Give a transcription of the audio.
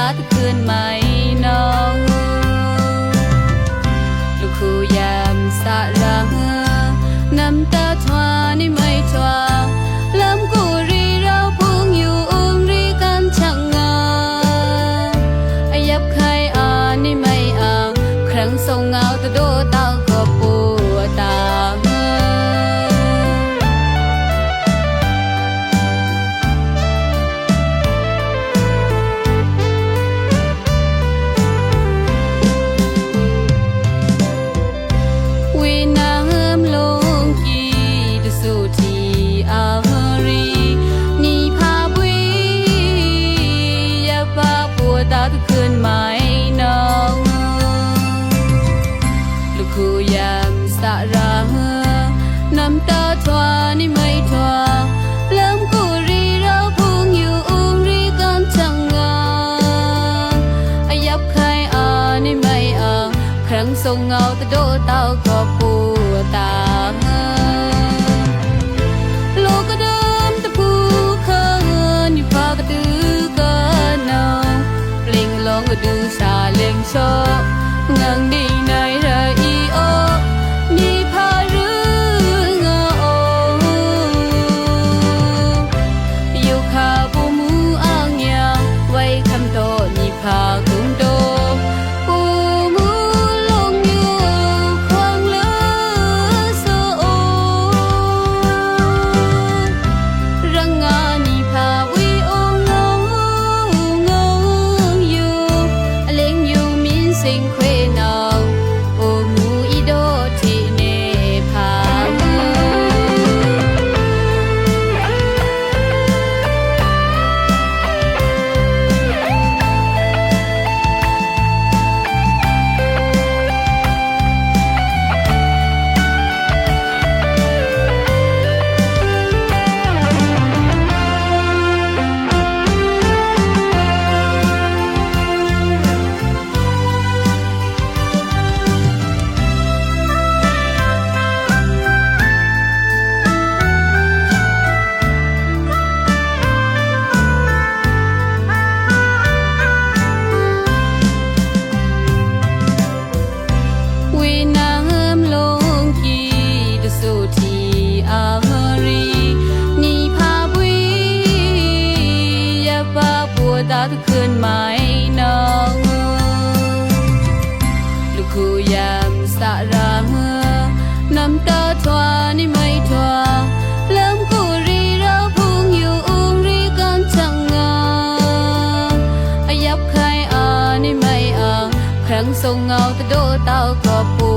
าตะคืนใหม่น้องลูกคู่ยามสะระน้ำตาทวานี่ไม่ทวาลำกูรีเราพุ่งอยู่อุ้มรีกันช่างงายับใครนี่ไม่ครั้งส่งเงาตะโดเต้าก็ปวดตาน้ำตาทวานี่ไม่ทวาลำกูรีเราพุ่งอยู่อุ้มรีกันช่างงายับใครนี่ไม่ครั้งส่งเงาตะโดเต้าก็ปวดตาโลกก็เดิมตะปูเคินอยู่พากระดือกันเอาเปล่งลองก็ดูสาเล่งโชงังดีในระอีโอนี่พาพากุมโดปูมูลงอยู่ควางเลือโซโอรังงานีพาวิโองงอยู่เล็งอยู่มินสิงเคนองปูมูอีโดที่เนพาตาตะคืนใหม่น้องลูกคู่ยามสะระน้ำตาทวานี่ไม่ทวาลำกูรีเราพุ่งอยู่อุ้มรีกันช่างงายับใครนี่ไม่ครั้งส่งเงาตะโดเต้าก็ปู